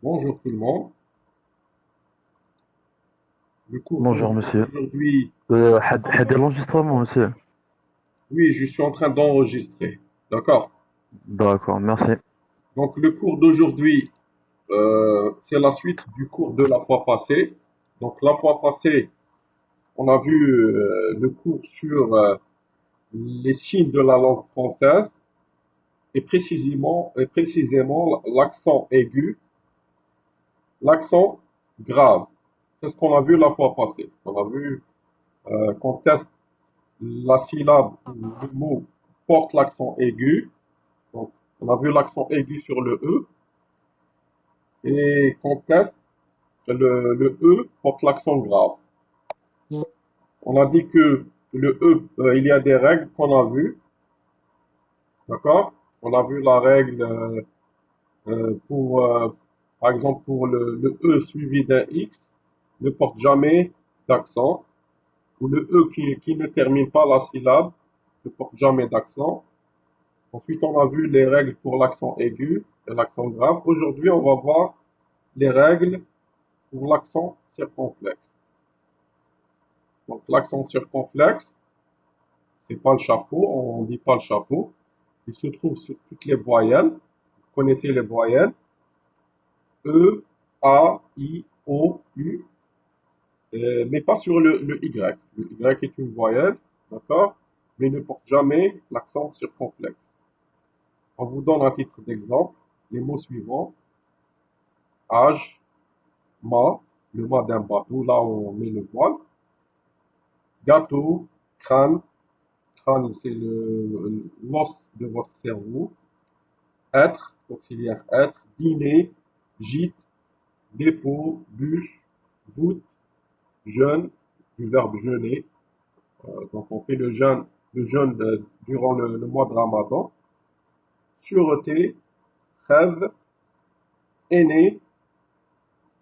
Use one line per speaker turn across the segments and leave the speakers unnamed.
Bonjour tout le monde. Le cours
Bonjour monsieur.
d'aujourd'hui,
حد l'enregistrement monsieur.
oui, je suis en train d'enregistrer. D'accord.
D'accord, merci.
Donc le cours d'aujourd'hui, c'est la suite du cours de la fois passée. Donc la fois passée, on a vu le cours sur les signes de la langue française et précisément l'accent aigu, l'accent grave. C'est ce qu'on a vu la fois passée. On a vu qu'on teste la syllabe ou le mot porte l'accent aigu. Donc, on a vu l'accent aigu sur le E et qu'on teste le E porte l'accent grave. On a dit que le E, il y a des règles qu'on a vues, d'accord? On a vu la règle par exemple, pour le E suivi d'un X, ne porte jamais d'accent, ou le E qui ne termine pas la syllabe ne porte jamais d'accent. Ensuite, on a vu les règles pour l'accent aigu et l'accent grave. Aujourd'hui, on va voir les règles pour l'accent circonflexe. Donc, l'accent circonflexe, c'est pas le chapeau, on dit pas le chapeau. Il se trouve sur toutes les voyelles. Vous connaissez les voyelles. E, A, I, O, U, mais pas sur le Y. Le Y est une voyelle, d'accord? Mais ne porte jamais l'accent circonflexe. On vous donne un titre d'exemple. Les mots suivants. Âge, mât, le mât d'un bateau, là où on met le voile. Gâteau, crâne, crâne c'est l'os de votre cerveau. Être, auxiliaire être, dîner, gîte, dépôt, bûche, voûte, jeûne, du verbe jeûner. Donc on fait le jeûne durant le mois de Ramadan. Sûreté, trêve, aîné,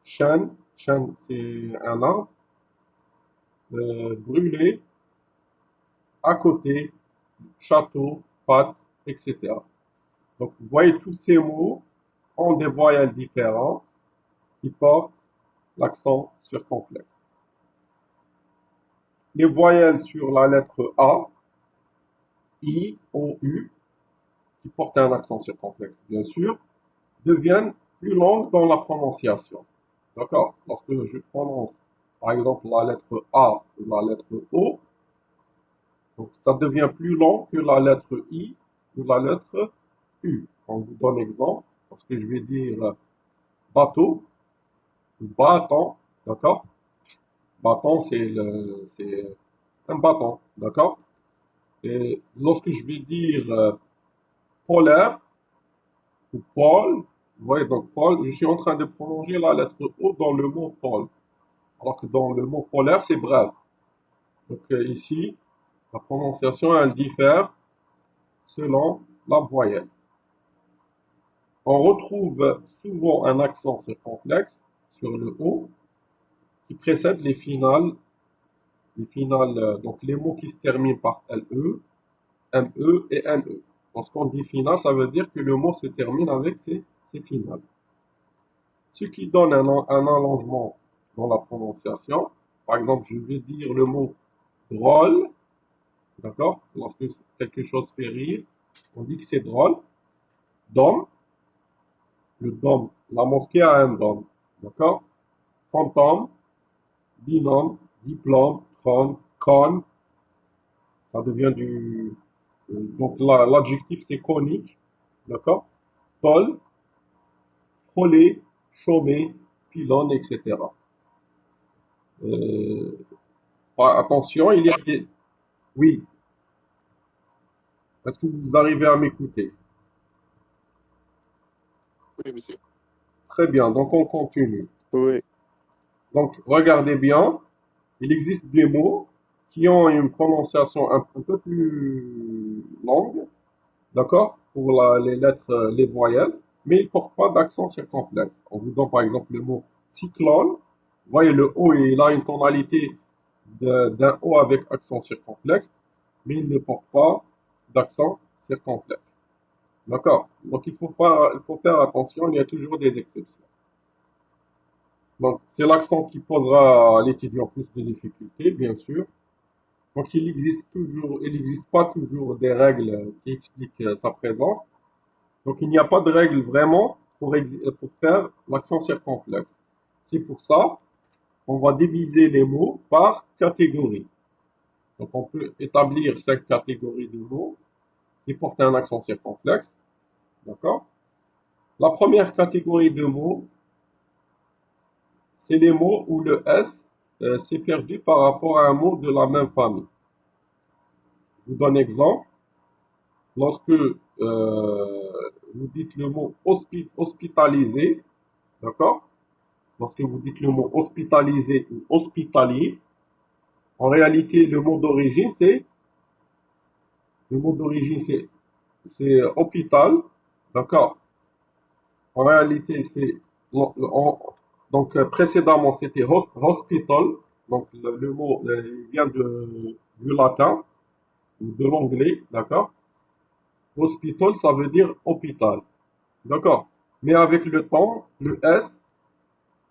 chêne, chêne c'est un arbre, brûler, à côté, château, pâte, etc. Donc, vous voyez, tous ces mots ont des voyelles différentes qui portent l'accent circonflexe. Les voyelles sur la lettre A, I, O, U, qui portent un accent circonflexe, bien sûr, deviennent plus longues dans la prononciation. D'accord? Lorsque je prononce, par exemple, la lettre A ou la lettre O, donc ça devient plus long que la lettre I ou la lettre U. On vous donne exemple, parce que je vais dire bateau, bâton, d'accord? Bâton, c'est un bâton, d'accord? Et lorsque je vais dire polaire ou pôle, vous voyez, donc pôle, je suis en train de prolonger la lettre O dans le mot pôle. Alors que dans le mot polaire, c'est bref. Donc ici, la prononciation, elle diffère selon la voyelle. On retrouve souvent un accent circonflexe sur le O qui précède les finales, donc les mots qui se terminent par LE, ME et NE. Lorsqu'on dit finale, ça veut dire que le mot se termine avec ces finales. Ce qui donne un allongement dans la prononciation. Par exemple, je vais dire le mot drôle, d'accord? Lorsque quelque chose fait rire, on dit que c'est drôle. Dôme, le dôme, la mosquée a un dôme, d'accord? Fantôme, binôme, diplôme, trône, cône, ça devient donc l'adjectif c'est conique, d'accord? Tôle, frôler, chômer, pylône, etc. Euh, Attention, il y a des... Oui, est-ce que vous arrivez à m'écouter?
Oui, monsieur.
Très bien, donc on continue.
Oui,
Donc regardez bien, il existe des mots qui ont une prononciation un peu plus longue, d'accord, pour les lettres, les voyelles, mais ils ne portent pas d'accent circonflexe. On vous donne par exemple le mot cyclone. Vous voyez, le O, il a une tonalité d'un O avec accent circonflexe, mais il ne porte pas d'accent circonflexe. D'accord? Donc il faut faire attention, il y a toujours des exceptions. Donc, c'est l'accent qui posera à l'étudiant plus de difficultés, bien sûr. Donc, il n'existe pas toujours des règles qui expliquent sa présence. Donc, il n'y a pas de règle vraiment pour faire l'accent circonflexe. C'est pour ça qu'on va diviser les mots par catégories. Donc, on peut établir 5 catégories de mots qui portent un accent circonflexe. D'accord? La première catégorie de mots, c'est les mots où le S s'est perdu par rapport à un mot de la même famille. Je vous donne un exemple. Lorsque vous dites le mot hospitalisé, d'accord? Lorsque vous dites le mot hospitalisé ou hospitalier, en réalité, le mot d'origine, c'est hôpital, d'accord? En réalité, donc précédemment, c'était hospital, donc le mot vient du latin ou de l'anglais, d'accord? Hospital, ça veut dire hôpital. D'accord. Mais avec le temps, le S,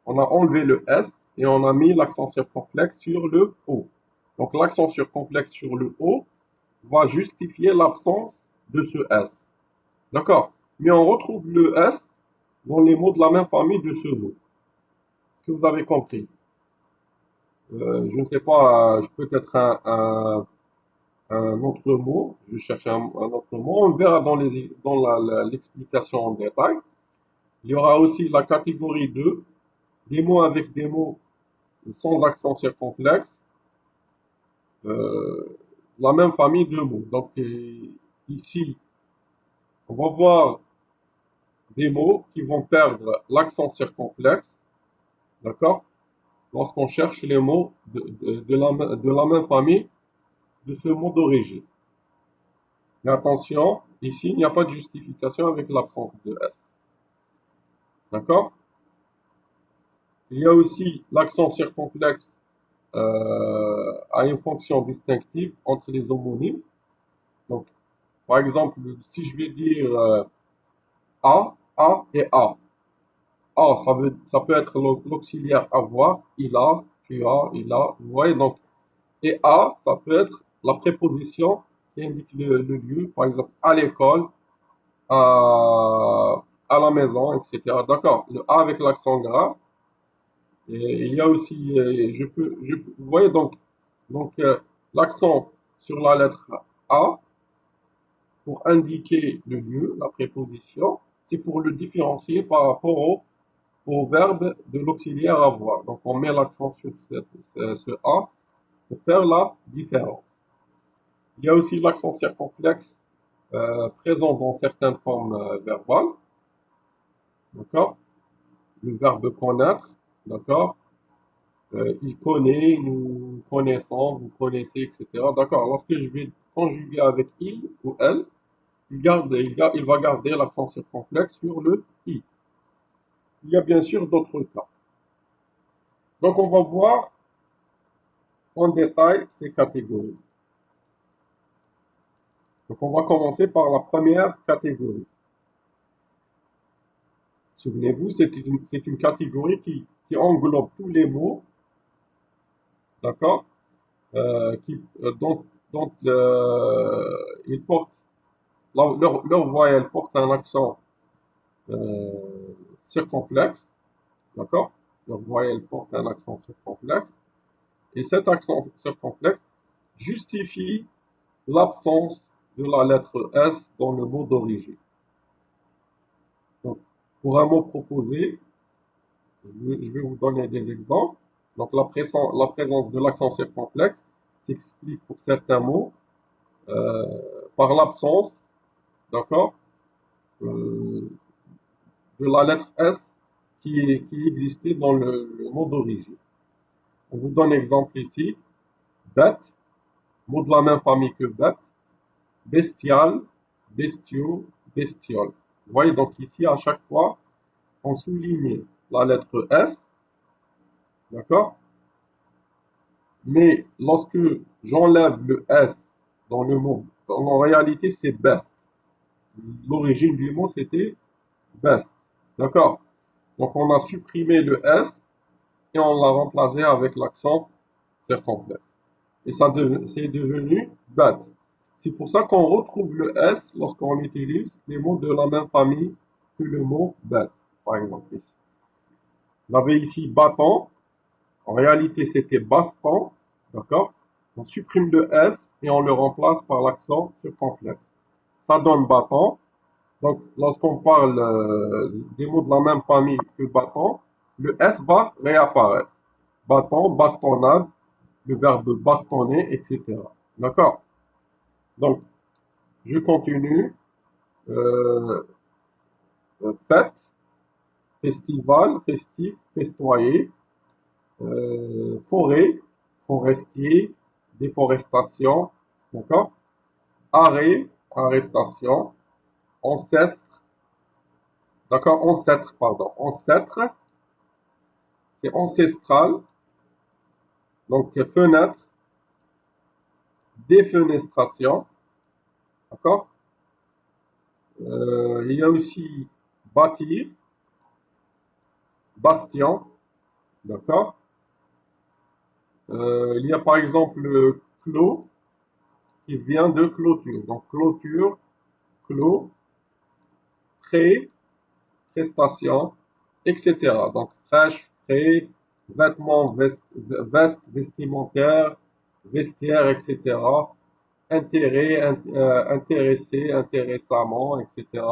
on a enlevé le S et on a mis l'accent circonflexe sur le O. Donc l'accent circonflexe sur le O va justifier l'absence de ce S. D'accord. Mais on retrouve le S dans les mots de la même famille de ce mot. Est-ce que vous avez compris? Je ne sais pas, peut-être un autre mot. Je cherche un autre mot. On le verra dans l'explication en détail. Il y aura aussi la catégorie 2, des mots avec des mots sans accent circonflexe, euh, la même famille de mots. Donc ici, on va voir des mots qui vont perdre l'accent circonflexe, d'accord, lorsqu'on cherche les mots de la même famille de ce mot d'origine. Mais attention, ici, il n'y a pas de justification avec l'absence de S. D'accord? Il y a aussi l'accent circonflexe a une fonction distinctive entre les homonymes. Donc, par exemple, si je vais dire A et A. A, ça peut être l'auxiliaire avoir, il a, tu as, il a, vous voyez, donc, et A, ça peut être la préposition qui indique le lieu, par exemple, à l'école, à la maison, etc. D'accord, le A avec l'accent gras. Et il y a aussi, vous voyez, donc l'accent sur la lettre A, pour indiquer le lieu, la préposition, c'est pour le différencier par rapport au verbe de l'auxiliaire avoir. Donc on met l'accent sur ce A pour faire la différence. Il y a aussi l'accent circonflexe présent dans certaines formes verbales. D'accord? Le verbe connaître. D'accord? Il connaît, nous connaissons, vous connaissez, etc. D'accord? Lorsque je vais conjuguer avec il ou elle, il va garder l'accent circonflexe sur le i. Il y a bien sûr d'autres cas. Donc on va voir en détail ces catégories. Donc on va commencer par la première catégorie. Souvenez-vous, c'est une catégorie qui englobe tous les mots, d'accord, dont ils portent, leur voyelle porte un accent circonflexe, d'accord? Leur voyelle porte un accent circonflexe. Et cet accent circonflexe justifie l'absence de la lettre S dans le mot d'origine. Donc, pour un mot proposé, je vais vous donner des exemples. Donc, la présence de l'accent circonflexe s'explique pour certains mots par l'absence, d'accord, euh, de la lettre S qui existait dans le mot d'origine. On vous donne exemple ici. Bête, mot de la même famille que bête. Bestial, bestiaux, bestiole. Vous voyez, donc ici, à chaque fois, on souligne la lettre S, d'accord? Mais lorsque j'enlève le S dans le mot, en réalité, c'est best. L'origine du mot, c'était best. D'accord? Donc, on a supprimé le S et on l'a remplacé avec l'accent circonflexe. Et c'est devenu bête. C'est pour ça qu'on retrouve le S lorsqu'on utilise les mots de la même famille que le mot bête, par exemple ici. On avait ici bâton, en réalité c'était baston, d'accord? On supprime le S et on le remplace par l'accent circonflexe. Ça donne bâton. Donc lorsqu'on parle des mots de la même famille que bâton, le S va réapparaître. Bâton, bastonnade, le verbe bastonner, etc. D'accord? Donc, je continue. Euh, Fête, festival, festif, festoyer, forêt, forestier, déforestation, d'accord? Arrêt, arrestation, ancêtre, d'accord? Ancêtre, pardon. Ancêtre, c'est ancestral. Donc, fenêtre, défenestration, d'accord? Il y a aussi bâtir, bastion, d'accord? Il y a par exemple le clos qui vient de clôture. Donc clôture, clos, prêt, prestation, etc. Donc crèche, prêt, vêtements, veste, vestimentaire, vestiaire, etc. Intérêt, intéressé, intéressamment, etc.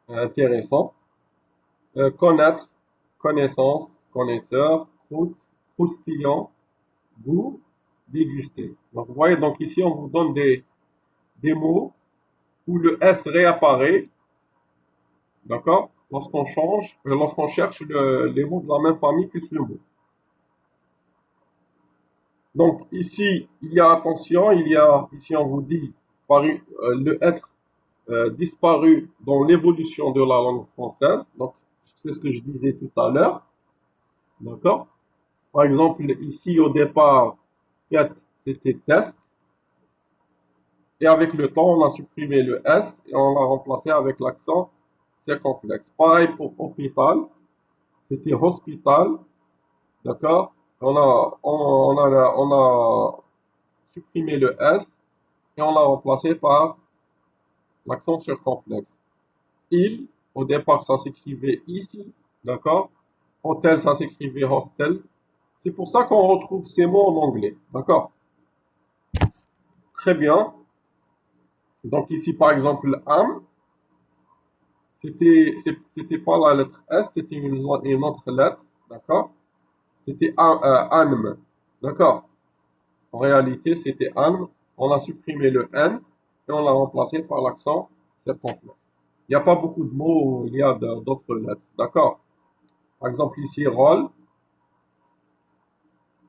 Intéressant. Connaître, connaissance, connaisseur, croûte, croustillant, goût, déguster. Donc, vous voyez, donc ici, on vous donne des mots où le S réapparaît, d'accord, lorsqu'on cherche les mots de la même famille que ce mot. Donc, ici, il y a attention, ici, on vous dit, le être disparu dans l'évolution de la langue française. Donc, c'est ce que je disais tout à l'heure, d'accord. Par exemple, ici, au départ, c'était test. Et avec le temps, on a supprimé le S et on l'a remplacé avec l'accent circonflexe. Pareil pour hôpital, c'était hospital, d'accord? On a supprimé le S et on l'a remplacé par l'accent circonflexe. Il, au départ, ça s'écrivait ici, d'accord? Hôtel, ça s'écrivait hostel. C'est pour ça qu'on retrouve ces mots en anglais, d'accord? Très bien. Donc ici, par exemple, am, c'était pas la lettre S, c'était une autre lettre, d'accord? C'était anm, d'accord? En réalité, c'était anm. On a supprimé le N et on l'a remplacé par l'accent circonflexe. Il n'y a pas beaucoup de mots où il y a d'autres lettres, d'accord? Par exemple, ici, rôle,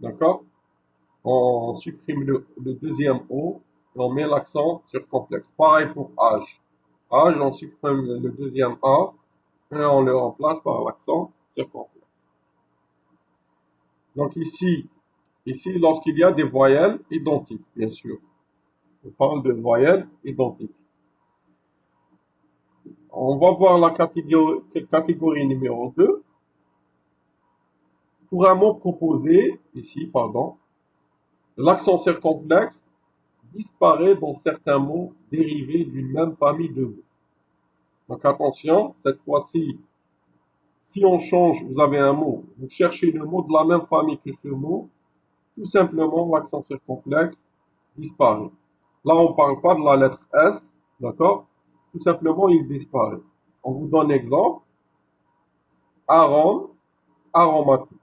d'accord? On supprime le deuxième O et on met l'accent circonflexe. Pareil pour âge. Âge, on supprime le deuxième A et on le remplace par l'accent circonflexe. Donc ici, lorsqu'il y a des voyelles identiques, bien sûr. On parle de voyelles identiques. On va voir la catégorie numéro 2. Pour un mot proposé, ici, pardon, l'accent circonflexe disparaît dans certains mots dérivés d'une même famille de mots. Donc attention, cette fois-ci, si on change, vous avez un mot, vous cherchez le mot de la même famille que ce mot, tout simplement l'accent circonflexe disparaît. Là, on ne parle pas de la lettre S, d'accord? Tout simplement, il disparaît. On vous donne exemple. Arôme, aromatique.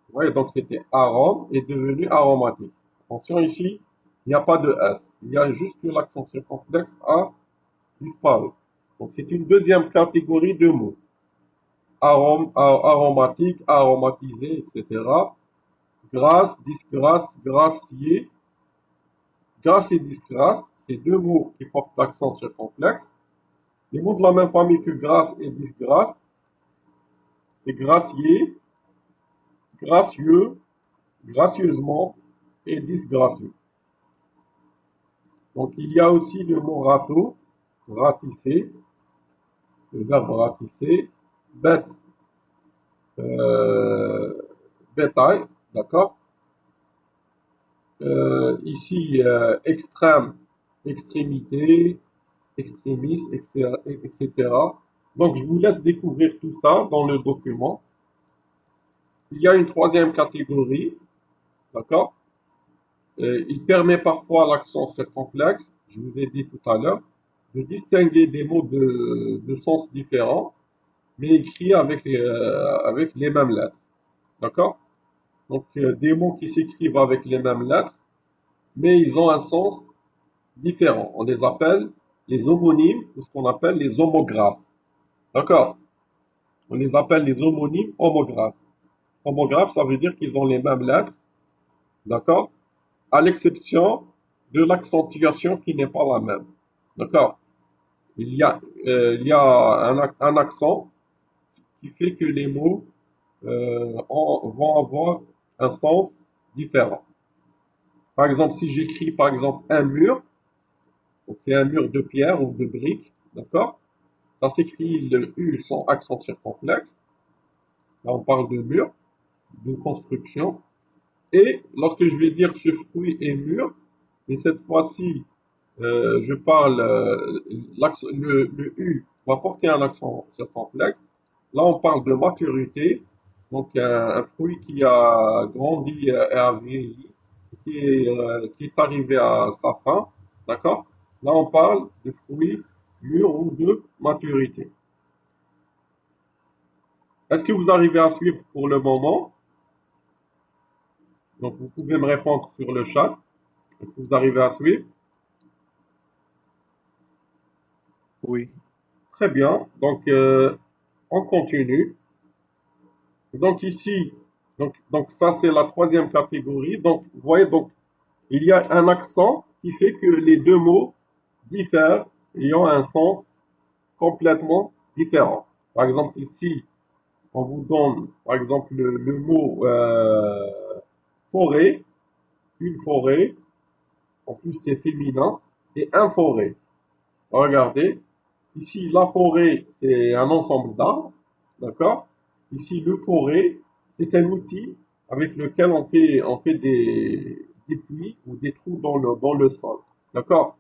Vous voyez, donc c'était arôme est devenu aromatique. Attention ici, il n'y a pas de S. Il y a juste que l'accent circonflexe a disparu. Donc c'est une deuxième catégorie de mots. Arôme, aromatique, aromatisé, etc. Grâce, disgrâce, gracier. Grâce et disgrâce, c'est deux mots qui portent l'accent circonflexe. Les mots de la même famille que grâce et disgrâce, c'est gracier, gracieux, gracieusement et disgracieux. Donc il y a aussi le mot râteau, ratisser, le verbe ratisser, bête, euh, bétail, d'accord? Ici, extrême, extrémité, extrémiste, etc., etc. Donc, je vous laisse découvrir tout ça dans le document. Il y a une troisième catégorie, d'accord? Il permet parfois l'accent circonflexe, je vous ai dit tout à l'heure, de distinguer des mots de sens différents, mais écrits avec les mêmes lettres, d'accord? Donc, des mots qui s'écrivent avec les mêmes lettres, mais ils ont un sens différent. On les appelle les homonymes, ou ce qu'on appelle les homographes, d'accord? On les appelle les homonymes homographes. Homographes, ça veut dire qu'ils ont les mêmes lettres, d'accord? À l'exception de l'accentuation qui n'est pas la même. D'accord? Il y a un accent qui fait que les mots vont avoir un sens différent. Par exemple, si j'écris par exemple un mur, donc c'est un mur de pierre ou de briques, d'accord? Ça s'écrit le U sans accent circonflexe. Là, on parle de mur, de construction. Et lorsque je vais dire ce fruit est mûr, mais cette fois-ci, je parle, le U va porter un accent circonflexe. Là, on parle de maturité, donc un fruit qui a grandi et a vieilli, qui est arrivé à sa fin, d'accord? Là, on parle de fruit mûr ou de maturité. Est-ce que vous arrivez à suivre pour le moment? Donc, vous pouvez me répondre sur le chat. Est-ce que vous arrivez à suivre?
Oui.
Très bien. Donc, on continue. Donc ici, donc ça c'est la troisième catégorie. Donc, vous voyez, donc il y a un accent qui fait que les deux mots diffèrent et ont un sens complètement différent. Par exemple, ici, on vous donne, par exemple, le mot forêt, une forêt, en plus c'est féminin, et un forêt. Regardez, ici, la forêt, c'est un ensemble d'arbres, d'accord? Ici, le forêt, c'est un outil avec lequel on fait des puits ou des trous dans le sol, d'accord?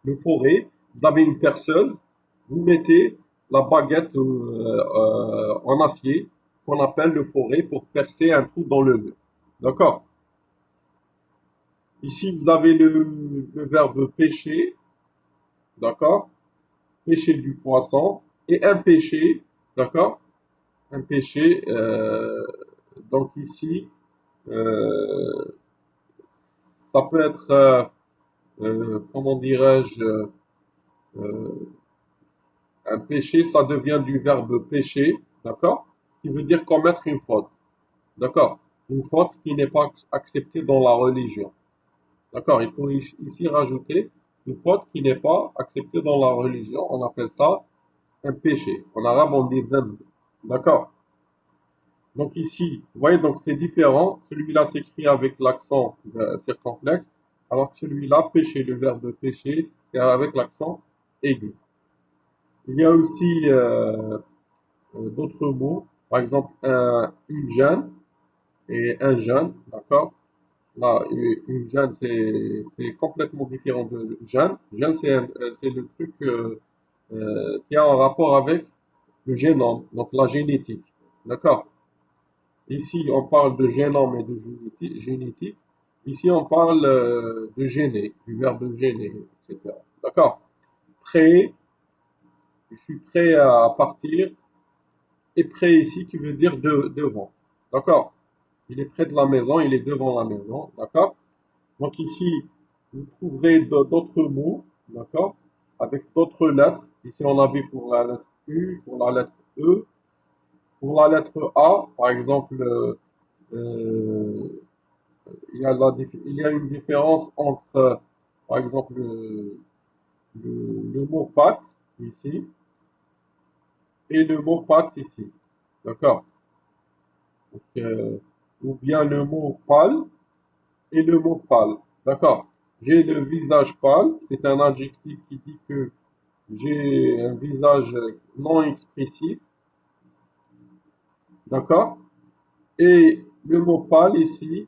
Le forêt, vous avez une perceuse, vous mettez la baguette en acier qu'on appelle le forêt pour percer un trou dans le mur, d'accord? Ici, vous avez le verbe pêcher, d'accord? Pêcher du poisson et un péché, d'accord? Un péché, donc ici, euh, ça peut être, comment dirais-je, euh, un péché, ça devient du verbe pécher, d'accord? Qui veut dire commettre une faute, d'accord? Une faute qui n'est pas acceptée dans la religion, d'accord? Il faut ici rajouter une faute qui n'est pas acceptée dans la religion, on appelle ça un péché. En arabe, on dit dhanb. D'accord? Donc ici, vous voyez, donc c'est différent. Celui-là s'écrit avec l'accent circonflexe, alors que celui-là, péché, le verbe pécher, c'est avec l'accent aigu. Il y a aussi d'autres mots, par exemple une jeune et un jeune, d'accord? Là, une jeune, c'est complètement différent de jeune. Jeune, c'est le truc qui a un rapport avec le génome, donc la génétique. D'accord? Ici, on parle de génome et de génétique. Ici, on parle de gêner, du verbe gêner, etc. D'accord? Prêt, je suis prêt à partir. Et prêt ici qui veut dire devant. D'accord? Il est près de la maison, il est devant la maison. D'accord? Donc ici, vous trouverez d'autres mots. D'accord? Avec d'autres lettres. Ici, on a vu pour la lettre U, pour la lettre E. Pour la lettre A, par exemple, euh, il y a une différence entre, par exemple, le mot pâte ici et le mot pâte ici. D'accord? Donc, ou bien le mot pâle et le mot pâle. D'accord? J'ai le visage pâle, c'est un adjectif qui dit que j'ai un visage non expressif. d'accord? Et le mot pâle ici,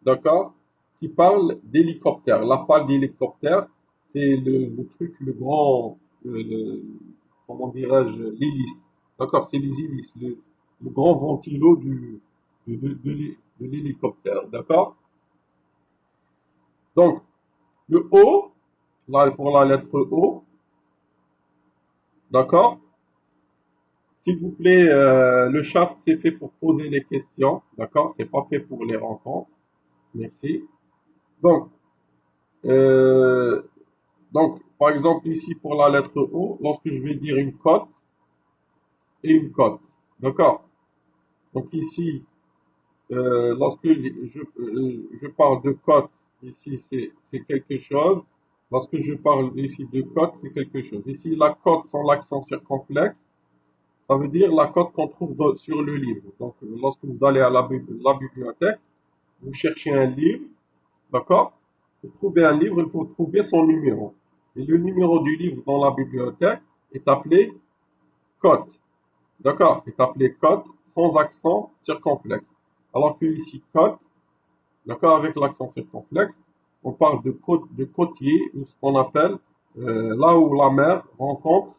d'accord, qui parle d'hélicoptère. La pâle d'hélicoptère, c'est le truc, le grand, comment dirais-je, l'hélice. D'accord, c'est les hélices, le grand ventilo de l'hélicoptère. D'accord? Donc, le O, là, pour la lettre O, d'accord? S'il vous plaît, le chat, c'est fait pour poser les questions. D'accord? C'est pas fait pour les rencontres. Merci. Donc, euh, Donc, par exemple, ici, pour la lettre O, lorsque je vais dire une cote et une cote. D'accord? Donc, ici, lorsque je parle de cote, ici, c'est quelque chose. Lorsque je parle ici de cote, c'est quelque chose. Ici, la cote sans l'accent circonflexe, ça veut dire la cote qu'on trouve sur le livre. Donc, lorsque vous allez à la bibliothèque, vous cherchez un livre, d'accord? Pour trouver un livre, il faut trouver son numéro. Et le numéro du livre dans la bibliothèque est appelé cote. D'accord? Est appelé cote sans accent circonflexe. Alors que ici, cote, d'accord, avec l'accent circonflexe, on parle de côte, de côtier, ou ce qu'on appelle là où la mer rencontre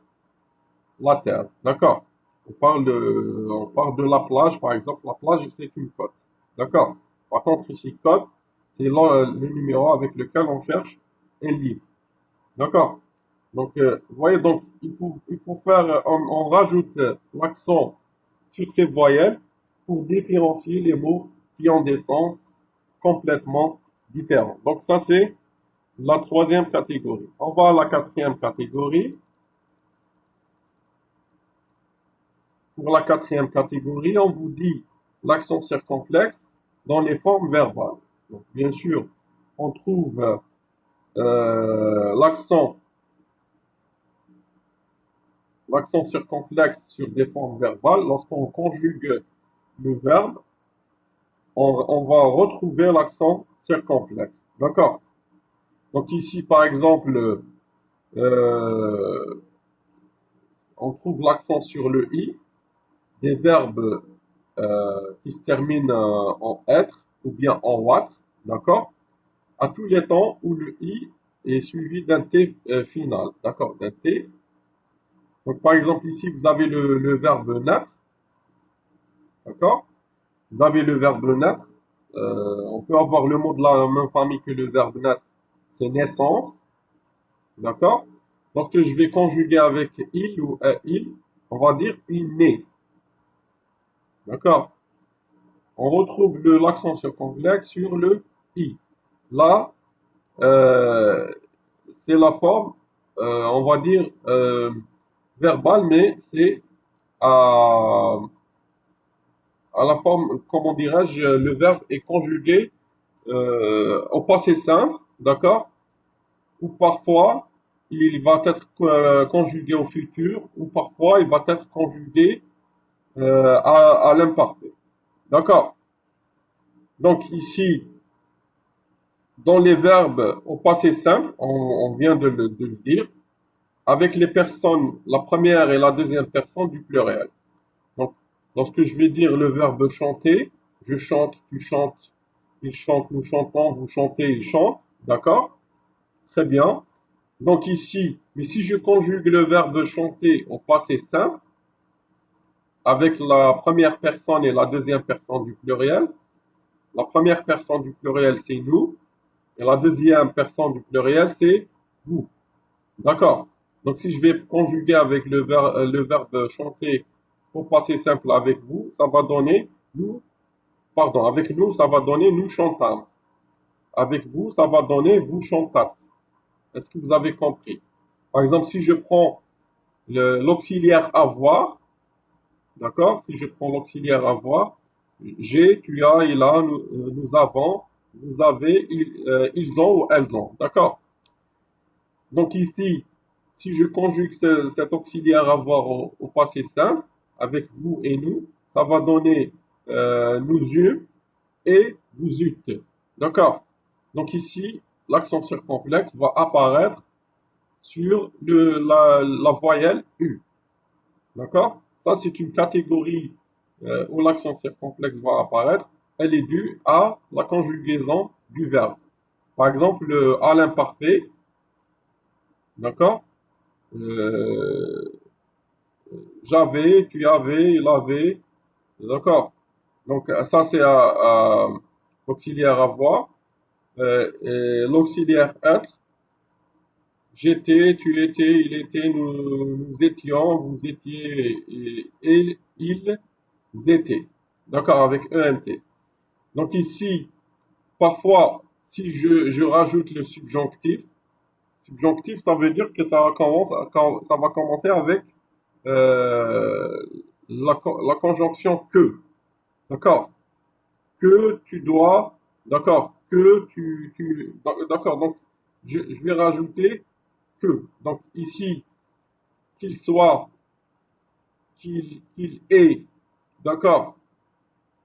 la terre. D'accord? On parle de la plage, par exemple. La plage, c'est une côte. D'accord? Par contre, ici, cote, c'est le numéro avec lequel on cherche un livre. D'accord? Donc, vous voyez, donc, il faut faire, on rajoute l'accent sur ces voyelles pour différencier les mots qui ont des sens complètement différents. Donc, ça, c'est la troisième catégorie. On va à la quatrième catégorie. Pour la quatrième catégorie, on vous dit l'accent circonflexe dans les formes verbales. Donc, bien sûr, on trouve l'accent circonflexe sur des formes verbales. Lorsqu'on conjugue le verbe, on va retrouver l'accent circonflexe. D'accord? Donc ici, par exemple, euh, on trouve l'accent sur le i, des verbes qui se terminent en être ou bien en ouatre, d'accord? À tous les temps où le i est suivi d'un t final, d'accord? D'un t. Donc par exemple ici, vous avez le verbe naître, d'accord? Vous avez le verbe naître. On peut avoir le mot de la même famille que le verbe naître, c'est naissance, d'accord? Lorsque je vais conjuguer avec il ou il, on va dire il naît, d'accord? On retrouve l'accent circonflexe sur le i. Là, euh, c'est la forme, on va dire verbale, mais c'est à, à la forme, comment dirais-je, le verbe est conjugué au passé simple, d'accord? Ou parfois il va être conjugué au futur, ou parfois il va être conjugué à l'imparfait. D'accord? Donc ici, dans les verbes au passé simple, on vient de le dire, avec les personnes, la première et la deuxième personne du pluriel. Donc, lorsque je vais dire le verbe chanter, je chante, tu chantes, il chante, nous chantons, vous chantez, il chante. D'accord? Très bien. Donc ici, mais si je conjugue le verbe chanter au passé simple, avec la première personne et la deuxième personne du pluriel, la première personne du pluriel, c'est nous, et la deuxième personne du pluriel, c'est vous. D'accord? Donc si je vais conjuguer avec le verbe chanter au passé simple avec vous, ça va donner nous, pardon, avec nous, ça va donner nous chantâmes. Avec vous, ça va donner vous chantâtes. Est-ce que vous avez compris? Par exemple, si je prends l'auxiliaire avoir, d'accord? Si je prends l'auxiliaire avoir, j'ai, tu as, il a, nous avons, vous avez, ils ont ou elles ont, d'accord? Donc ici, si je conjugue cet auxiliaire avoir au passé simple, avec vous et nous, ça va donner nous eûmes et vous eûtes. D'accord? Donc ici, l'accent circonflexe va apparaître sur la voyelle U. D'accord? Ça, c'est une catégorie où l'accent circonflexe va apparaître, elle est due à la conjugaison du verbe. Par exemple, le à l'imparfait, d'accord? Euh, J'avais, tu avais, il avait, d'accord? Donc ça c'est l'auxiliaire avoir. Et l'auxiliaire être, j'étais, tu étais, il était, nous étions, vous étiez, et ils étaient. D'accord, avec ENT. Donc ici, parfois, si je rajoute le subjonctif, ça veut dire que ça va commencer avec euh, la conjonction que. D'accord? Que tu dois, d'accord? D'accord? Donc, je vais rajouter que. Donc ici, qu'il soit, qu'il est, d'accord?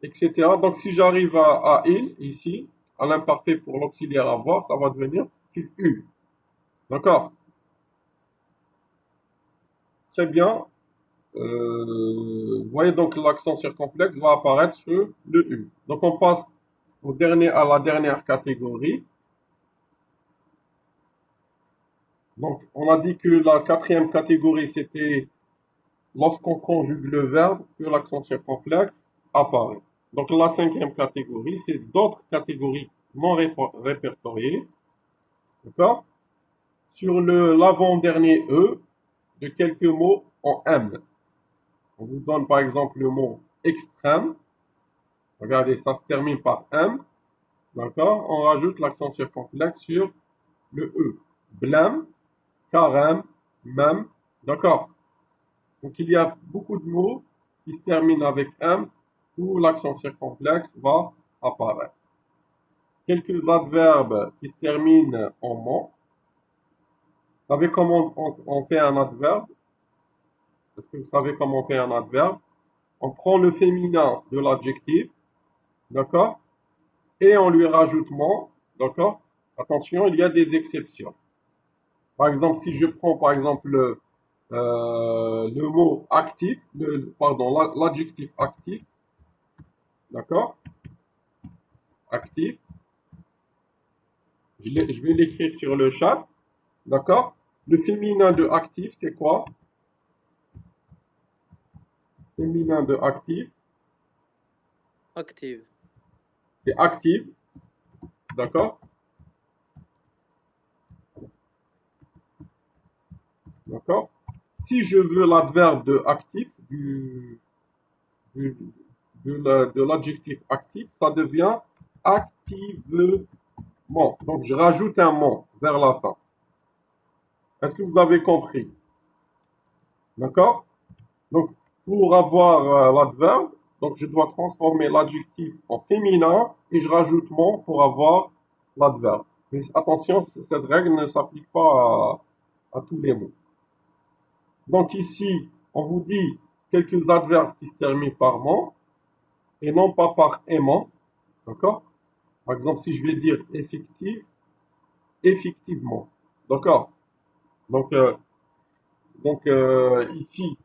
Etc. Donc si j'arrive à il, ici, à l'imparfait pour l'auxiliaire avoir, ça va devenir qu'il eut. D'accord? Très bien. Vous voyez donc l'accent circonflexe va apparaître sur le U. Donc on passe à la dernière catégorie. Donc on a dit que la quatrième catégorie c'était lorsqu'on conjugue le verbe que l'accent circonflexe apparaît. Donc la cinquième catégorie c'est d'autres catégories non répertoriées. D'accord? Sur l'avant-dernier E de quelques mots en M. On vous donne par exemple le mot extrême. Regardez, ça se termine par M. D'accord? On rajoute l'accent circonflexe sur le E. Blême, carême, même. D'accord? Donc il y a beaucoup de mots qui se terminent avec M où l'accent circonflexe va apparaître. Quelques adverbes qui se terminent en mot. Vous savez comment on fait un adverbe? Est-ce que vous savez comment on fait un adverbe? On prend le féminin de l'adjectif, d'accord? Et on lui rajoute mon, d'accord? Attention, il y a des exceptions. Par exemple, si je prends par exemple le mot actif, pardon, l'adjectif actif, d'accord? Actif, je vais l'écrire sur le chat, d'accord? Le féminin de actif, c'est quoi? Féminin de actif,
Active.
c'est active, d'accord? D'accord? Si je veux l'adverbe de actif, du- de l'adjectif actif, ça devient activement. Donc, je rajoute un mot vers la fin. Est-ce que vous avez compris? D'accord? Donc, pour avoir l'adverbe, donc je dois transformer l'adjectif en féminin et je rajoute mon pour avoir l'adverbe. Mais attention, cette règle ne s'applique pas à tous les mots. Donc ici, on vous dit quelques adverbes qui se terminent par mon et non pas par aimant. D'accord? Par exemple, si je vais dire effective, effectivement. D'accord? Donc, ici,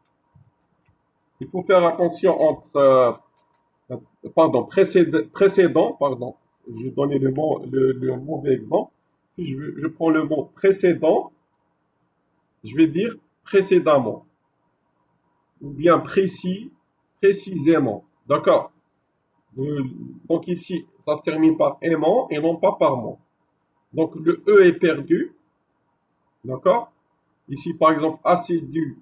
il faut faire attention entre, pardon, précédent, pardon, je vais donner le mauvais exemple. Si je prends le mot précédent, je vais dire précédemment, ou bien précis, précisément. D'accord? Donc ici, ça se termine par aimant et non pas par mot. Donc le E est perdu. D'accord? Ici, par exemple, assidu,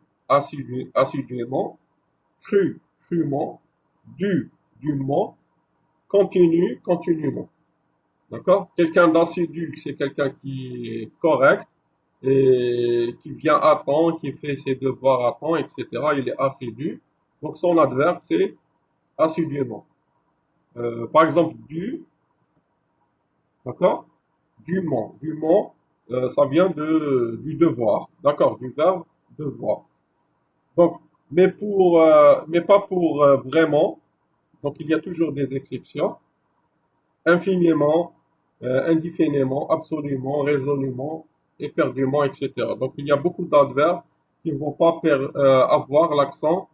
assidûment, cru, crûment, dûment, continu, continuellement. D'accord? Quelqu'un d'assidu, c'est quelqu'un qui est correct et qui vient à temps, qui fait ses devoirs à temps, etc. Il est assidu. Donc son adverbe, c'est assidûment. Par exemple, d'accord? Dûment, ça vient du devoir. D'accord? Du verbe devoir. Donc, mais pas pour vraiment. Donc, il y a toujours des exceptions. Infiniment, indéfiniment, absolument, résolument, éperdument, etc. Donc, il y a beaucoup d'adverbes qui ne vont pas avoir l'accent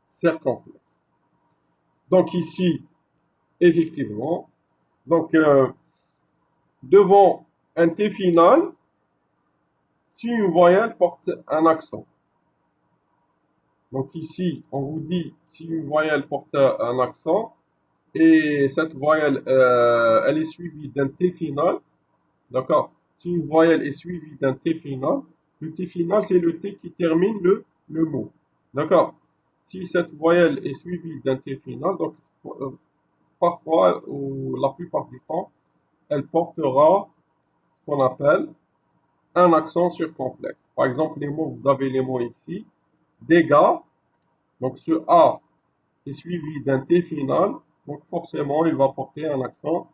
circonflexe. Donc ici, effectivement, donc devant un T final, si une voyelle porte un accent. Donc ici, on vous dit si une voyelle porte un accent et cette voyelle, elle est suivie d'un T final, d'accord? Si une voyelle est suivie d'un T final, le T final, c'est le T qui termine le mot, d'accord? Si cette voyelle est suivie d'un T final, donc parfois, ou la plupart du temps, elle portera ce qu'on appelle un accent circonflexe. Par exemple, les mots, vous avez les mots ici, dégâts, donc ce A est suivi d'un T final, donc forcément il va porter un accent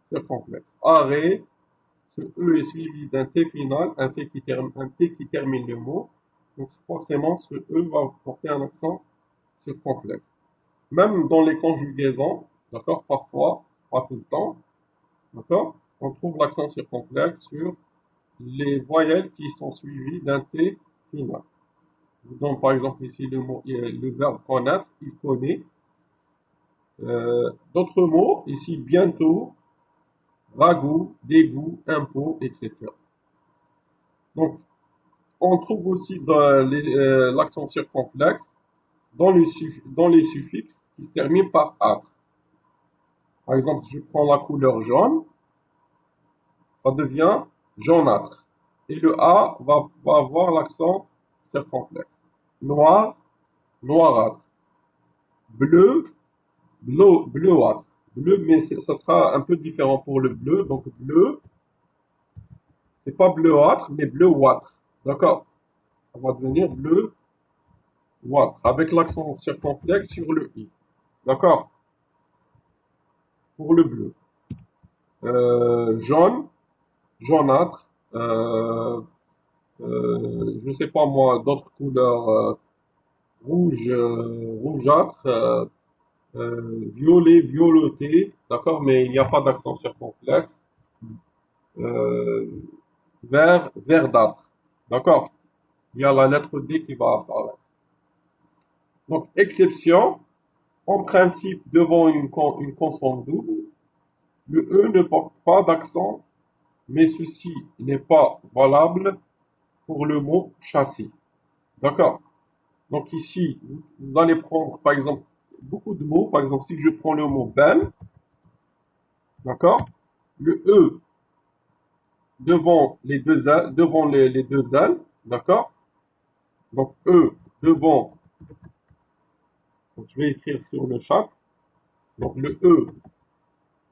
circonflexe. Arrêt, ce E est suivi d'un T final, un T qui termine le mot, donc forcément ce E va porter un accent circonflexe. Même dans les conjugaisons, d'accord, parfois, pas tout le temps, d'accord, on trouve l'accent circonflexe sur les voyelles qui sont suivies d'un T final. Donc, par exemple, ici, le verbe connaître, il connaît. D'autres mots, ici, bientôt, ragoût, dégoût, impôt, etc. Donc, on trouve aussi l'accent circonflexe dans les suffixes qui se terminent par âtre. Par exemple, si je prends la couleur jaune, ça devient jaunâtre. Et le A va avoir l'accent circonflexe. Noir, noirâtre. Bleu, bleuâtre. Bleu, mais ça sera un peu différent pour le bleu. Donc bleu, c'est pas bleuâtre, mais bleuâtre. D'accord? Ça va devenir bleuâtre avec l'accent circonflexe sur le I. D'accord? Pour le bleu. Jaune, jaunâtre. Je sais pas moi, d'autres couleurs. Rouge, rougeâtre. Violet, violeté, d'accord, mais il n'y a pas d'accent circonflexe. Euh, Vert, verdâtre, d'accord. Il y a la lettre D qui va apparaître. Donc, exception, en principe, devant une consonne double, le E ne porte pas d'accent, mais ceci n'est pas valable pour le mot châssis, d'accord. Donc ici, vous allez prendre, par exemple, beaucoup de mots. Par exemple, si je prends le mot belle, d'accord, le E devant les deux ailes, d'accord? Donc E devant, donc je vais écrire sur le chat. Donc le E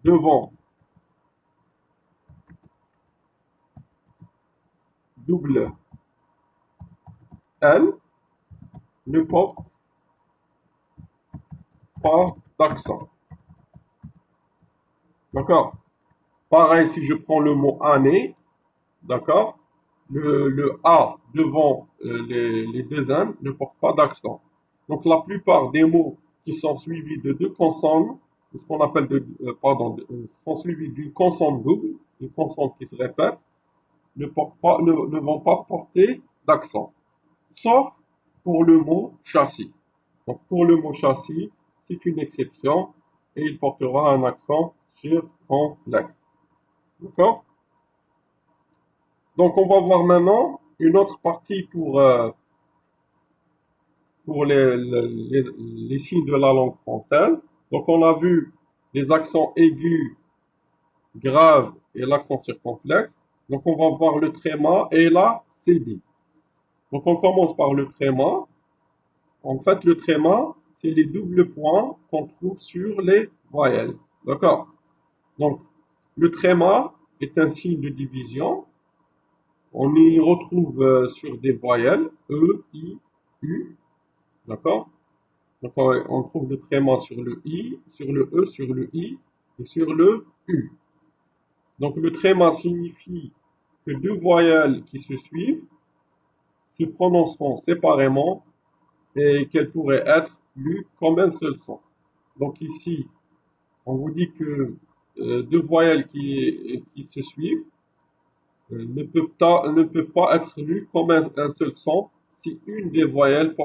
devant double L ne porte pas d'accent. D'accord? Pareil si je prends le mot année, d'accord? Le A devant les deux N ne porte pas d'accent. Donc la plupart des mots qui sont suivis de deux consonnes, ce qu'on appelle sont suivis d'une consonne double, une consonne qui se répète, ne vont pas porter d'accent. Sauf pour le mot châssis. Donc pour le mot châssis, c'est une exception et il portera un accent circonflexe. D'accord? Donc on va voir maintenant une autre partie pour les signes de la langue française. Donc on a vu les accents aigus, graves et l'accent circonflexe. Donc on va voir le tréma et la cédille. Donc on commence par le tréma. En fait, le tréma, c'est les doubles points qu'on trouve sur les voyelles. D'accord? Donc, le tréma est un signe de division. On y retrouve sur des voyelles E, I, U. D'accord? Donc, on trouve le tréma sur le I, sur le E, sur le I et sur le U. Donc, le tréma signifie que deux voyelles qui se suivent se prononceront séparément et qu'elles pourraient être lues comme un seul son. Donc ici, on vous dit que deux voyelles qui se suivent ne peuvent pas être lues comme un seul son si une des voyelles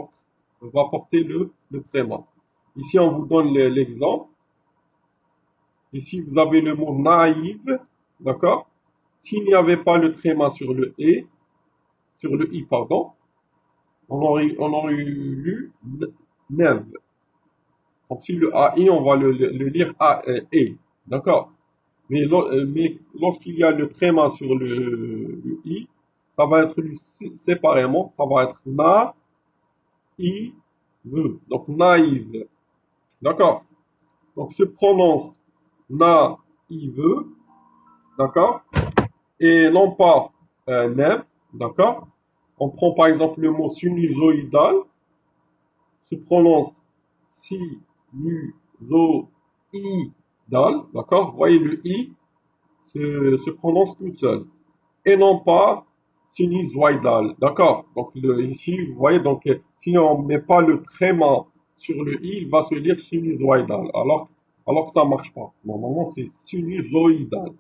va porter le tréma. Ici, on vous donne l'exemple. Ici, vous avez le mot naïve, d'accord? S'il n'y avait pas le tréma sur le et, sur le i, pardon, on aurait lu neve. Donc, si le AI, on va le lire A-E, d'accord? Mais lorsqu'il y a le tréma sur le I, ça va être lu séparément, ça va être na, i, ve. Donc, naïve, d'accord? Donc, se prononce na, i, ve, d'accord? Et non pas neve, d'accord? On prend par exemple le mot sinusoïdal, se prononce sinusoïdal, d'accord? Vous voyez, le i se prononce tout seul. Et non pas sinusoïdal, d'accord? Donc ici, vous voyez, donc si on ne met pas le tréma sur le i, il va se lire sinusoïdal, alors que ça ne marche pas. Normalement, c'est sinusoïdal.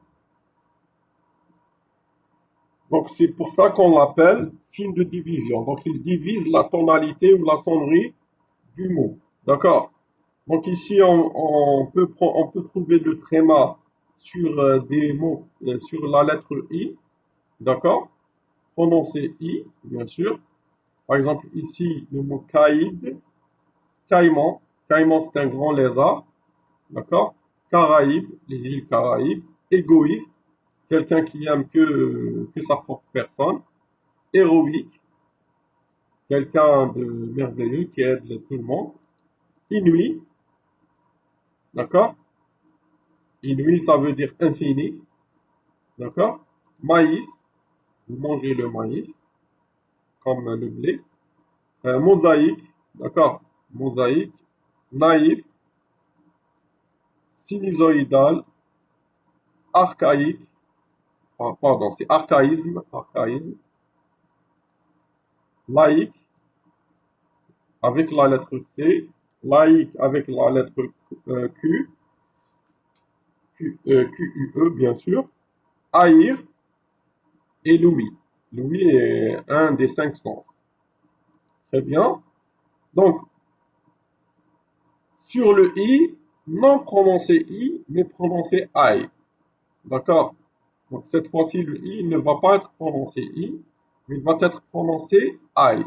Donc c'est pour ça qu'on l'appelle signe de division. Donc il divise la tonalité ou la sonnerie du mot. D'accord? Donc ici, on peut trouver le tréma sur des mots, sur la lettre I, d'accord? Prononcer I, bien sûr. Par exemple, ici, le mot caïd, caïman. Caïman, c'est un grand lézard, d'accord? Caraïbes, les îles Caraïbes. Égoïste, quelqu'un qui aime que sa propre personne. Héroïque, quelqu'un de merveilleux qui aide tout le monde. Inouï, d'accord? Inouï, ça veut dire infini. D'accord? Maïs, vous mangez le maïs, comme le blé. Mosaïque, d'accord? Mosaïque. Naïf, sinusoïdal, archaïque. Pardon, c'est archaïsme, archaïsme. Laïque, avec la lettre C. Laïque, avec la lettre Q. Q-U-E, bien sûr. Haïr et l'ouïe. L'ouïe est un des 5 sens. Très bien. Donc, sur le i, non prononcé i, mais prononcé I. D'accord? Donc, cette fois-ci, le i ne va pas être prononcé i, mais il va être prononcé I.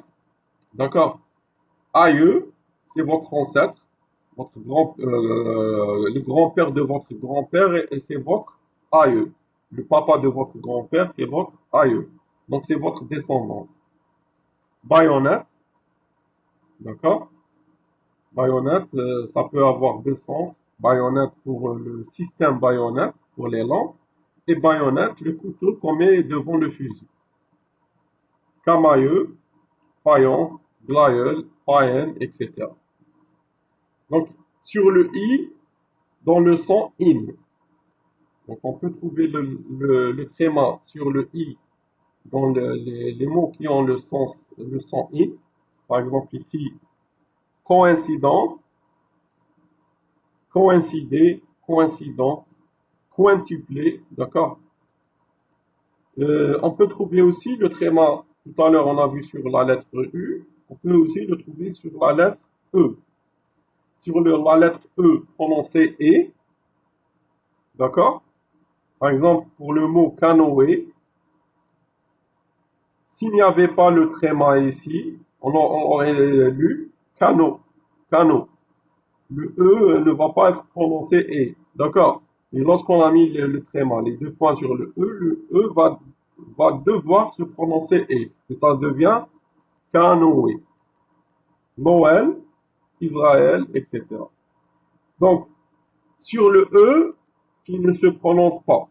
D'accord? Aïe, c'est votre ancêtre, le grand-père de votre grand-père, et c'est votre aïeux. Le papa de votre grand-père, c'est votre aïeux. Donc, c'est votre descendance. Baïonnette, d'accord? Baïonnette, ça peut avoir deux sens. Baïonnette pour le système baïonnette, pour les lampes, et baïonnette, le couteau qu'on met devant le fusil. Camailleux, faïence, glaïeul, païenne, etc. Donc, sur le i, dans le son in. Donc, on peut trouver le tréma sur le i dans les mots qui ont le son in. Par exemple, ici, coïncidence, coïncider, coïncident, quintuplé, d'accord? On peut trouver aussi le tréma, tout à l'heure on a vu sur la lettre U, on peut aussi le trouver sur la lettre E. Sur la lettre E prononcée E, d'accord? Par exemple, pour le mot canoë, s'il n'y avait pas le tréma ici, on aurait lu canot, canot. Le E ne va pas être prononcé E, d'accord? Et lorsqu'on a mis le tréma, les deux points sur le E va devoir se prononcer E. Et ça devient canoë. Noël, Israël, etc. Donc, sur le E qui ne se prononce pas.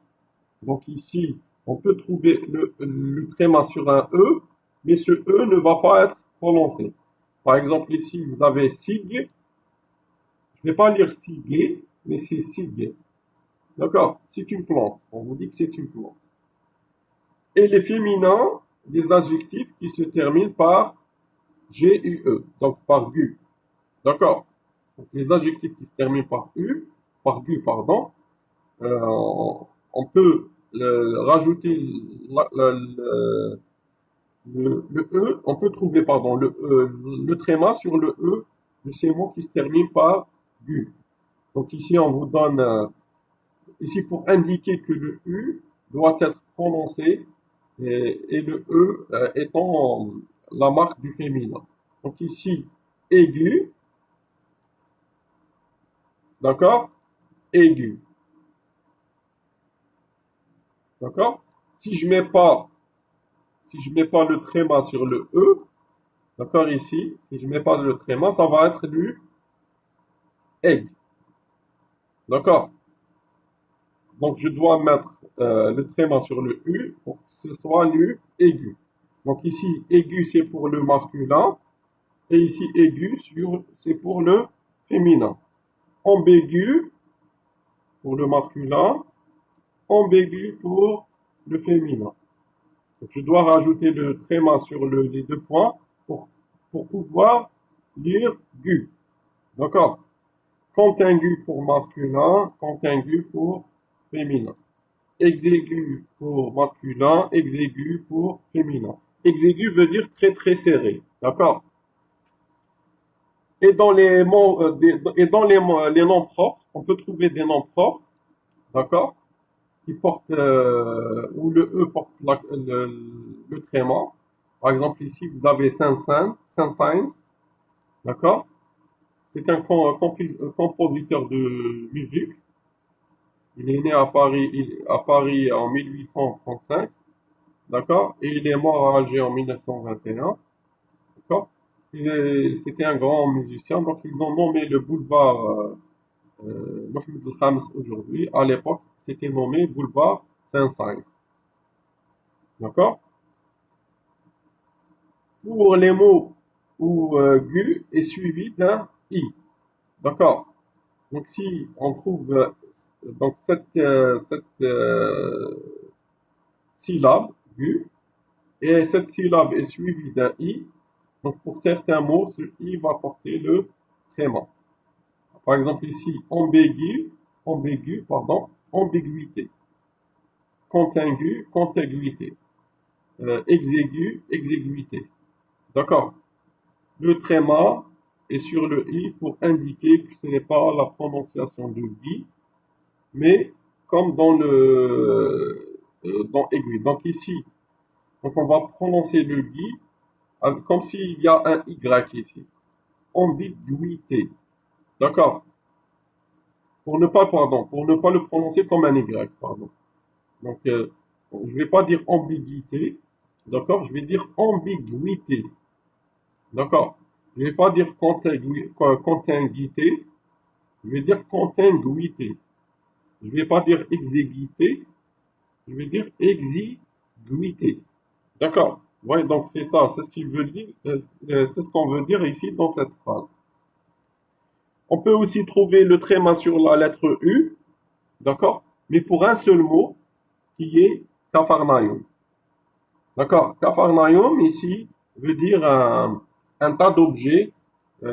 Donc ici, on peut trouver le tréma sur un E, mais ce E ne va pas être prononcé. Par exemple, ici, vous avez sig. Je ne vais pas lire sig, mais c'est sig. D'accord? C'est une plante. On vous dit que c'est une plante. Et les féminins, des adjectifs qui se terminent par G-U-E, donc par gu. D'accord? Donc les adjectifs qui se terminent par gu, pardon, on peut rajouter le E, on peut trouver, pardon, le tréma sur le E de ces mots qui se terminent par gu. Donc ici, on vous donne, ici pour indiquer que le U doit être prononcé et le E étant la marque du féminin. Donc ici, aigu, d'accord? Aigu, d'accord? Si je mets pas le tréma sur le E, d'accord, ici, si je mets pas le tréma, ça va être du egg, d'accord? Donc je dois mettre le tréma sur le U pour que ce soit le aigu. Donc ici, aigu, c'est pour le masculin, et ici, aigu, c'est pour le féminin. Ambigu pour le masculin, ambigu pour le féminin. Donc, je dois rajouter le tréma sur les deux points pour pouvoir lire gu. D'accord? Contingu pour masculin, contingu pour féminin. Exigu pour masculin, exigu pour féminin. Exigu veut dire très très serré. D'accord? Et dans les mots, les noms propres, on peut trouver des noms propres, d'accord, qui portent, où le E porte le tréma. Par exemple, ici, vous avez Saint-Saëns, d'accord? C'est un compositeur de musique. Il est né à Paris en 1835, d'accord? Et il est mort à Alger en 1921, d'accord? C'était un grand musicien, donc ils ont nommé le boulevard Mohamed El-Khamis aujourd'hui. À l'époque, c'était nommé boulevard Saint-Saëns, d'accord? Pour les mots où gu est suivi d'un i, d'accord? Donc si on trouve donc cette syllabe gu et cette syllabe est suivie d'un i, donc pour certains mots, ce i va porter le tréma. Par exemple ici, pardon, ambiguïté, contingu, contiguïté, exigu, exiguïté. D'accord? Le tréma est sur le i pour indiquer que ce n'est pas la prononciation de gui, mais comme dans dans aigu. Donc ici, donc on va prononcer le gui comme s'il y a un y ici. Ambiguïté. D'accord? Pour ne pas le prononcer comme un y, pardon. Donc, je ne vais pas dire ambiguïté, d'accord? Je vais dire ambiguïté, d'accord? Je ne vais pas dire contingüité, je vais dire contingüité. Je ne vais pas dire exiguïté, je vais dire exiguïté, d'accord? Ouais, donc c'est ça, c'est ce qu'il veut dire, c'est ce qu'on veut dire ici dans cette phrase. On peut aussi trouver le tréma sur la lettre U, d'accord? Mais pour un seul mot, qui est Capharnaüm. D'accord? Capharnaüm, ici, veut dire un tas d'objets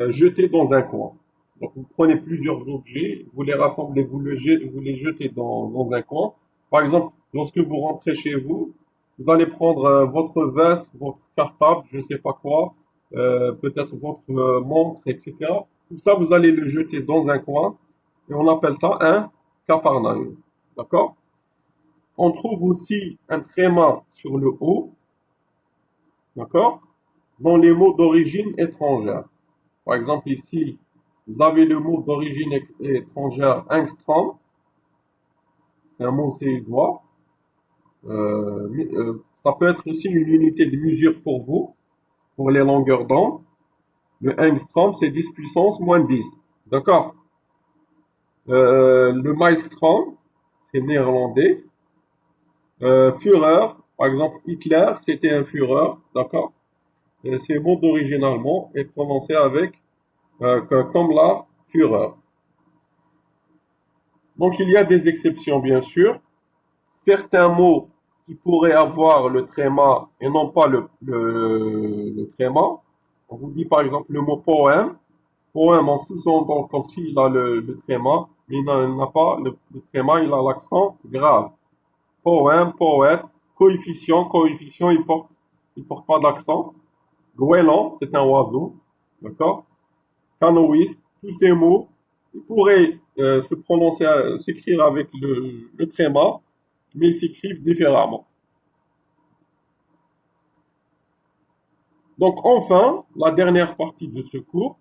jetés dans un coin. Donc, vous prenez plusieurs objets, vous les rassemblez, vous les jetez dans un coin. Par exemple, lorsque vous rentrez chez vous, vous allez prendre votre veste, votre cartable, je ne sais pas quoi, peut-être votre montre, etc. Tout ça, vous allez le jeter dans un coin et on appelle ça un Capharnaüm. D'accord? On trouve aussi un tréma sur le haut, d'accord, dans les mots d'origine étrangère. Par exemple, ici, vous avez le mot d'origine étrangère angstrom, c'est un mot suédois. Ça peut être aussi une unité de mesure pour vous, pour les longueurs d'onde. Le angstrom, c'est 10 puissance moins 10. D'accord? Le maelstrom, c'est néerlandais. Führer, par exemple, Hitler, c'était un Führer, d'accord? Ces mots d'origine allemand est prononcé avec comme la Führer. Donc il y a des exceptions bien sûr. Certains mots qui pourraient avoir le tréma et non pas le tréma. On vous dit par exemple le mot poème. Poème en sous-entend comme s'il a le tréma, mais il n'a pas le tréma, il a l'accent grave. Poème, poète, coefficient, il porte pas d'accent. Goéland, c'est un oiseau, d'accord? canoïste, tous ces mots, ils pourraient se prononcer, s'écrire avec le tréma, mais ils s'écrivent différemment. Donc enfin, la dernière partie de ce cours,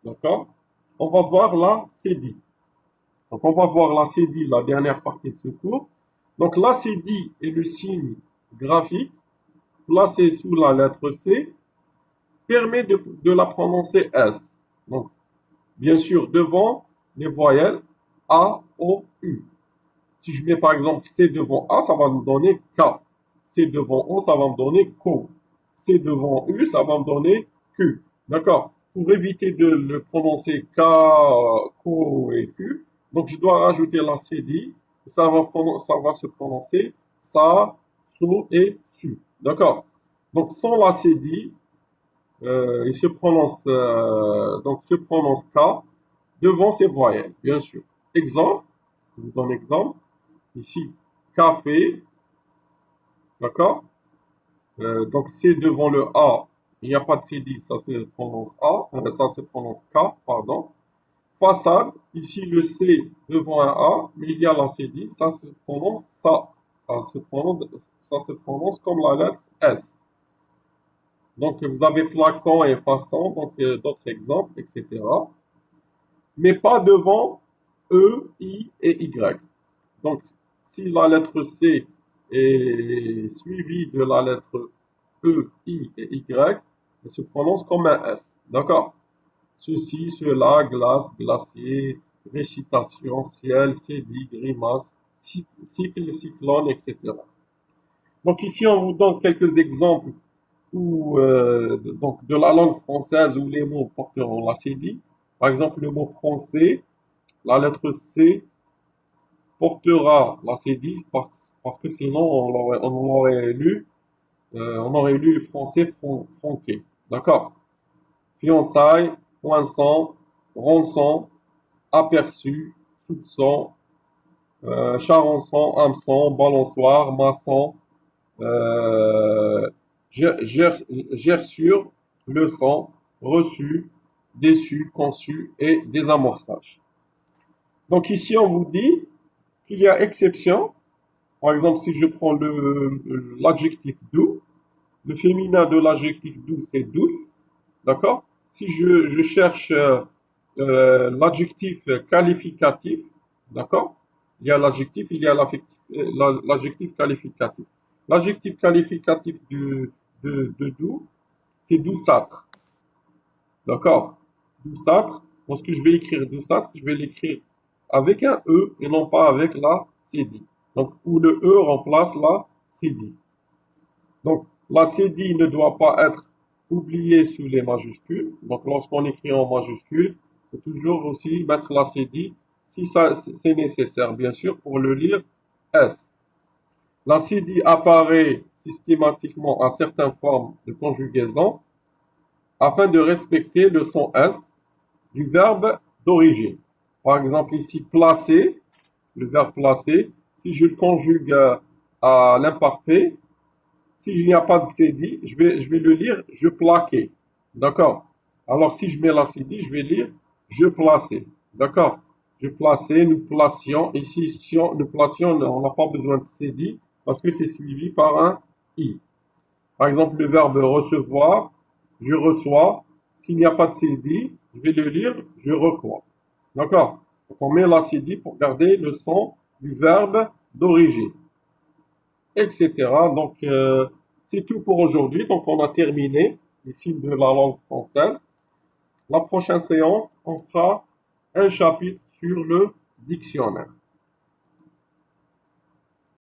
d'accord, on va voir la cédille. Donc on va voir la cédille, la dernière partie de ce cours. Donc la cédille est le signe graphique placé sous la lettre C, permet de la prononcer S. Donc, bien sûr, devant les voyelles A, O, U. Si je mets par exemple C devant A, ça va me donner K. C devant O, ça va me donner Ko. C devant U, ça va me donner Q. D'accord? Pour éviter de le prononcer K, Ko et Q, donc je dois rajouter la cédille. Ça va se prononcer Sa, So et Su. D'accord? Donc sans la cédille, il se prononce K devant ces voyelles, bien sûr. Exemple, je vous donne exemple. Ici, café, d'accord? Donc C devant le A, il n'y a pas de cédille, ça se prononce ça se prononce K, pardon. Façade, ici le C devant un A, mais il y a la cédille, ça se prononce ça. Ça se prononce comme la lettre S. Donc vous avez flacon et façon, donc d'autres exemples, etc. Mais pas devant E, I et Y. Donc si la lettre C est suivie de la lettre E, I et Y, elle se prononce comme un S. D'accord? Ceci, cela, glace, glacier, récitation, ciel, cédille, grimace, cycle, cyclone, etc. Donc ici, on vous donne quelques exemples donc de la langue française où les mots porteront la cédille. Par exemple, le mot français, la lettre C portera la cédille parce que sinon on aurait lu le français franqué. D'accord? Fiançailles, poinçon, rançon, aperçu, soupçon, charançon, hameçon, balançoire, maçon, gerçure, leçon, reçu, déçu, conçu et désamorçage. Donc ici, on vous dit qu'il y a exception. Par exemple, si je prends l'adjectif doux, le féminin de l'adjectif doux, c'est douce. D'accord? Si je cherche l'adjectif qualificatif, d'accord? Il y a l'adjectif, il y a l'adjectif qualificatif. L'adjectif qualificatif de doux, c'est douceâtre. D'accord? Douceâtre. Lorsque je vais écrire douceâtre, je vais l'écrire avec un E et non pas avec la cédille. Donc, où le E remplace la cédille. Donc, la cédille ne doit pas être oubliée sous les majuscules. Donc, lorsqu'on écrit en majuscule, il faut toujours aussi mettre la cédille, si c'est nécessaire, bien sûr, pour le lire S. La cédille apparaît systématiquement à certaines formes de conjugaison afin de respecter le son S du verbe d'origine. Par exemple, ici, placer, le verbe placer, si je le conjugue à l'imparfait, s'il n'y a pas de cédille, je vais le lire je plaquais. D'accord? Alors, si je mets la cédille, je vais lire je plaçais. D'accord? Je plaçais, nous placions. Ici, si nous placions, on n'a pas besoin de cédille parce que c'est suivi par un i. Par exemple, le verbe recevoir, je reçois. S'il n'y a pas de cédille, je vais le lire je reçois. D'accord? Donc, on met la cédille pour garder le son du verbe d'origine, etc. Donc, c'est tout pour aujourd'hui. Donc, on a terminé les signes de la langue française. La prochaine séance, on fera un chapitre sur le dictionnaire.